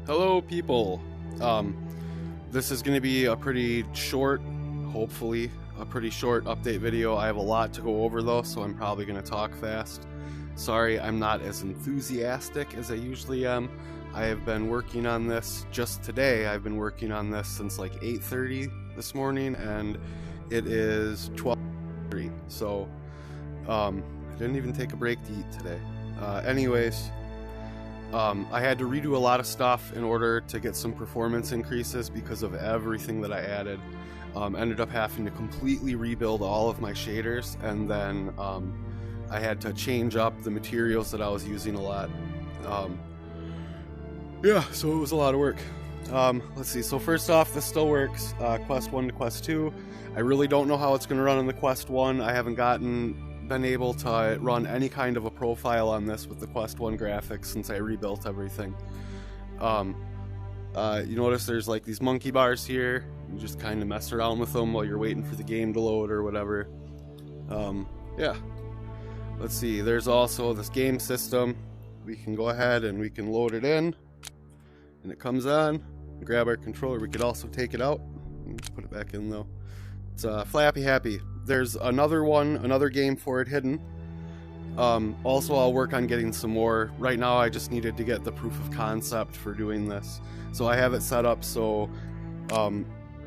Hello people. This is going to be a pretty short, hopefully a pretty short update video. I have a lot to go over though, so I'm probably going to talk fast. Sorry I'm not as enthusiastic as I usually am. I have been working on this just today. I've been working on this since like 8:30 this morning and it is 12:30. So I didn't even take a break to eat today. Anyways, I had to redo a lot of stuff in order to get some performance increases because of everything that I added. Ended up having to completely rebuild all of my shaders, and then I had to change up the materials that I was using a lot. Yeah, so it was a lot of work. Let's see, so first off, this still works, Quest 1 to Quest 2. I really don't know how it's going to run in the Quest 1. I haven't been able to run any kind of a profile on this with the Quest 1 graphics since I rebuilt everything. You notice there's like these monkey bars here. You just kind of mess around with them while you're waiting for the game to load or whatever. Yeah. Let's see, there's also this game system. We can go ahead and we can load it in. And it comes on. Grab our controller. We could also take it out. Put it back in though. It's Flappy Happy. There's another game for it hidden. Also, I'll work on getting some more. Right now, I just needed to get the proof of concept for doing this. So I have it set up so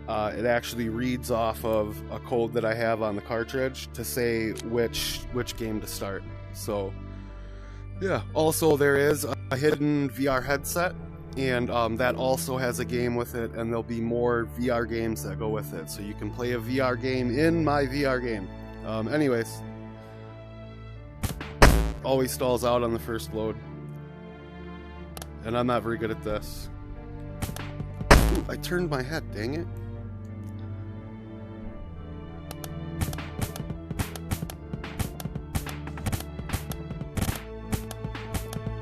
it actually reads off of a code that I have on the cartridge to say which game to start. So, yeah. Also, there is a hidden VR headset. And that also has a game with it, and there'll be more VR games that go with it. So you can play a VR game in my VR game. Anyways. Always stalls out on the first load. And I'm not very good at this. Ooh, I turned my head, dang it.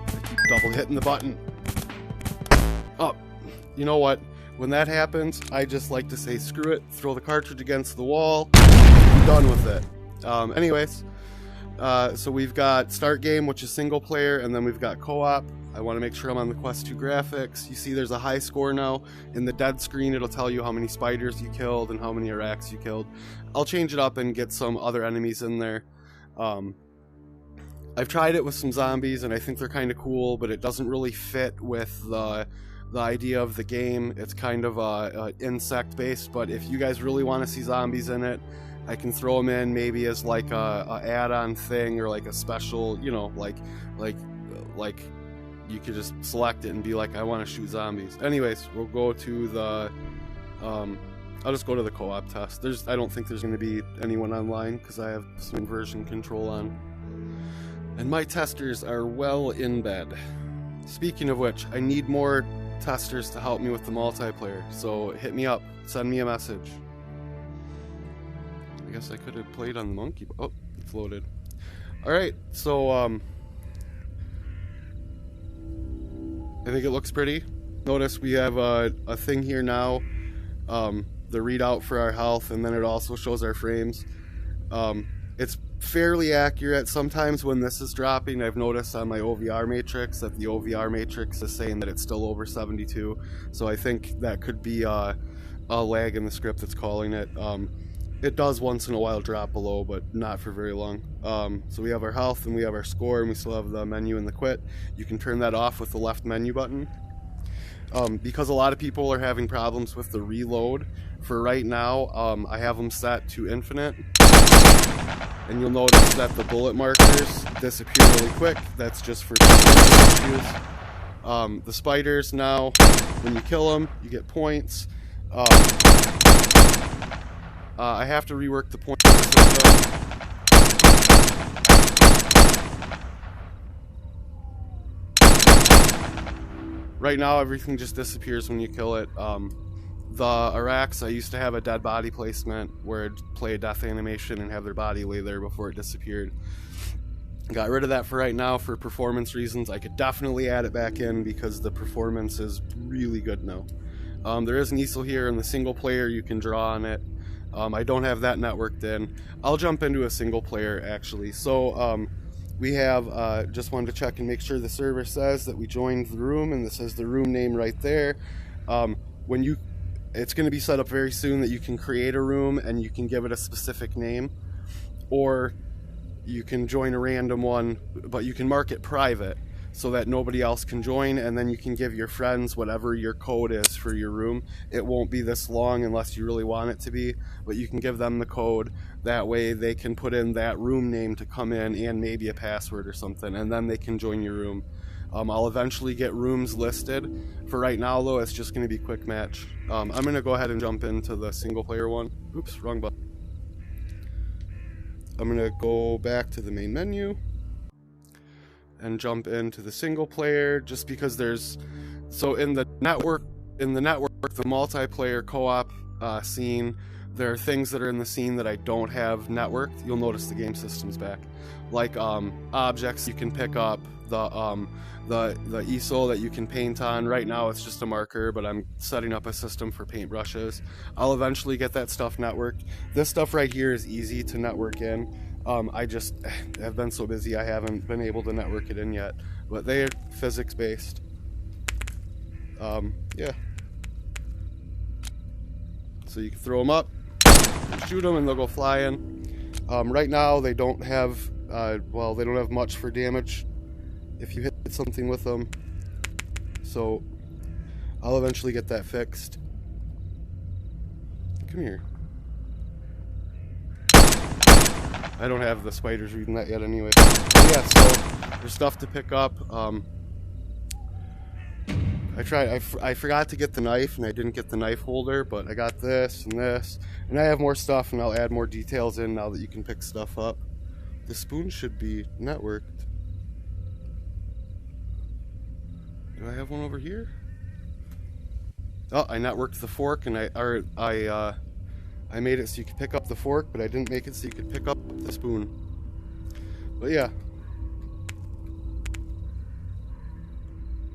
I keep double hitting the button. Oh, you know what? When that happens, I just like to say screw it, throw the cartridge against the wall, I'm done with it. Anyways, so we've got start game, which is single player, and then we've got co-op. I want to make sure I'm on the Quest 2 graphics. You see there's a high score now. In the dead screen, it'll tell you how many spiders you killed and how many Arax you killed. I'll change it up and get some other enemies in there. I've tried it with some zombies, and I think they're kind of cool, but it doesn't really fit with the idea of the game. It's kind of insect based, but if you guys really want to see zombies in it, I can throw them in maybe as like a add-on thing or like a special, you know, like you could just select it and be like, I want to shoot zombies. Anyways, we'll go to the I'll just go to the co-op test. I don't think there's going to be anyone online because I have some inversion control on, and my testers are well in bed. Speaking of which, I need more testers to help me with the multiplayer, so hit me up, send me a message. I guess I could have played on the monkey. Oh, it's loaded. Alright, so I think it looks pretty. Notice we have a thing here now, the readout for our health, and then it also shows our frames. It's fairly accurate. Sometimes when this is dropping, I've noticed on my OVR matrix that the OVR matrix is saying that it's still over 72, so I think that could be a lag in the script that's calling it. It does once in a while drop below, but not for very long. So we have our health and we have our score, and we still have the menu and the quit. You can turn that off with the left menu button. Because a lot of people are having problems with the reload, for right now, I have them set to infinite. And you'll notice that the bullet markers disappear really quick. That's just for issues. The spiders now, when you kill them, you get points. I have to rework the point system. Right now, everything just disappears when you kill it. The Arax, I used to have a dead body placement where it'd play a death animation and have their body lay there before it disappeared. Got rid of that for right now for performance reasons. I could definitely add it back in because the performance is really good now. There is an easel here in the single player, you can draw on it. I don't have that networked in. I'll jump into a single player actually. So we have, just wanted to check and make sure the server says that we joined the room, and this says the room name right there. It's going to be set up very soon that you can create a room and you can give it a specific name, or you can join a random one, but you can mark it private so that nobody else can join, and then you can give your friends whatever your code is for your room. It won't be this long unless you really want it to be, but you can give them the code. That way they can put in that room name to come in and maybe a password or something, and then they can join your room. I'll eventually get rooms listed. For right now though, it's just going to be quick match. I'm going to go ahead and jump into the single player one. Oops, wrong button. I'm going to go back to the main menu and jump into the single player, just because so in the network, the multiplayer co-op scene, there are things that are in the scene that I don't have networked. You'll notice the game system's back, like objects you can pick up, the easel that you can paint on. Right now it's just a marker, but I'm setting up a system for paintbrushes. I'll eventually get that stuff networked. This stuff right here is easy to network in. I just have been so busy I haven't been able to network it in yet, but they're physics based. Yeah. So you can throw them up, shoot them, and they'll go flying. Right now they don't have, they don't have much for damage if you hit something with them. So I'll eventually get that fixed. Come here. I don't have the spiders reading that yet anyway. But yeah, so there's stuff to pick up. I forgot to get the knife, and I didn't get the knife holder, but I got this, and I have more stuff, and I'll add more details in now that you can pick stuff up. The spoon should be networked. Do I have one over here? Oh, I networked the fork, and I made it so you could pick up the fork, but I didn't make it so you could pick up the spoon. But yeah.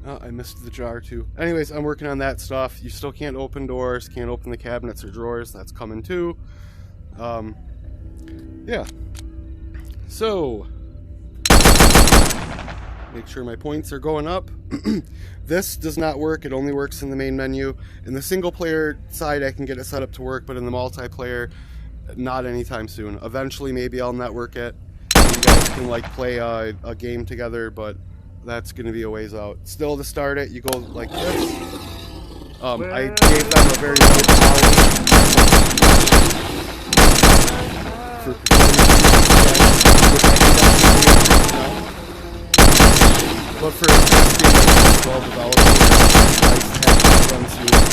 Oh, I missed the jar too. Anyways, I'm working on that stuff. You still can't open doors, can't open the cabinets or drawers. That's coming too. Yeah. So, make sure my points are going up. This does not work. It only works in the main menu. In the single player side, I can get it set up to work, but in the multiplayer, not anytime soon. Eventually, maybe I'll network it. You guys can like play a game together, but that's going to be a ways out. Still, to start it, you go like this. I gave them a very low power but for being well developed, it's nice to have this run smooth.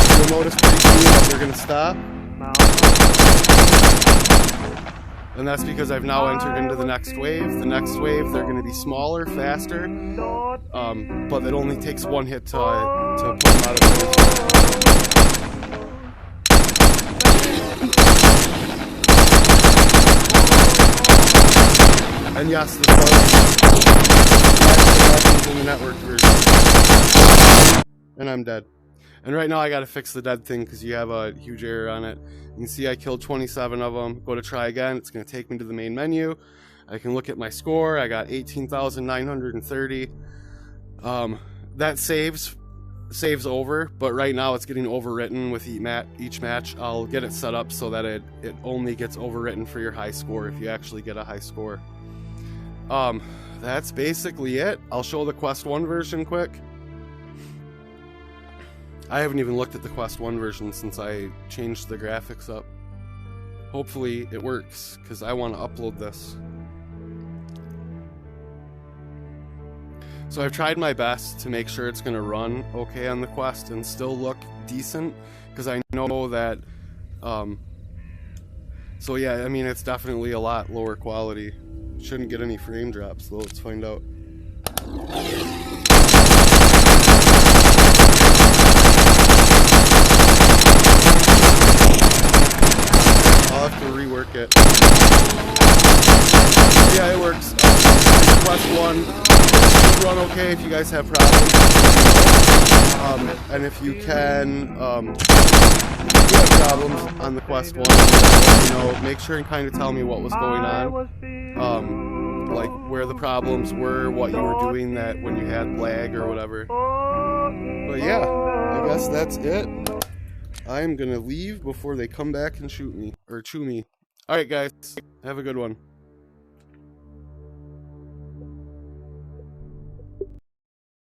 So you'll notice pretty soon that they're going to stop. And that's because I've now entered into the next wave. The next wave, they're going to be smaller, faster, but it only takes one hit to put them out of the And yes, this was in the network version. And I'm dead. And right now I gotta fix the dead thing because you have a huge error on it. You can see I killed 27 of them. Go to try again, it's gonna take me to the main menu. I can look at my score. I got 18,930. That saves over, but right now it's getting overwritten with each match. I'll get it set up so that it only gets overwritten for your high score if you actually get a high score. That's basically it. I'll show the Quest 1 version quick. I haven't even looked at the Quest 1 version since I changed the graphics up. Hopefully it works, because I want to upload this. So I've tried my best to make sure it's going to run okay on the Quest and still look decent, because I know that, so yeah, I mean, it's definitely a lot lower quality. Shouldn't get any frame drops though, let's find out. I'll have to rework it. Yeah, it works. Quest 1 should run okay if you guys have problems. And if you can, if you have problems on the Quest 1, you know, make sure and kind of tell me what was going on. Like where the problems were, what you were doing that when you had lag or whatever. But yeah, I guess that's it. I am gonna leave before they come back and shoot me or chew me. Alright guys, have a good one.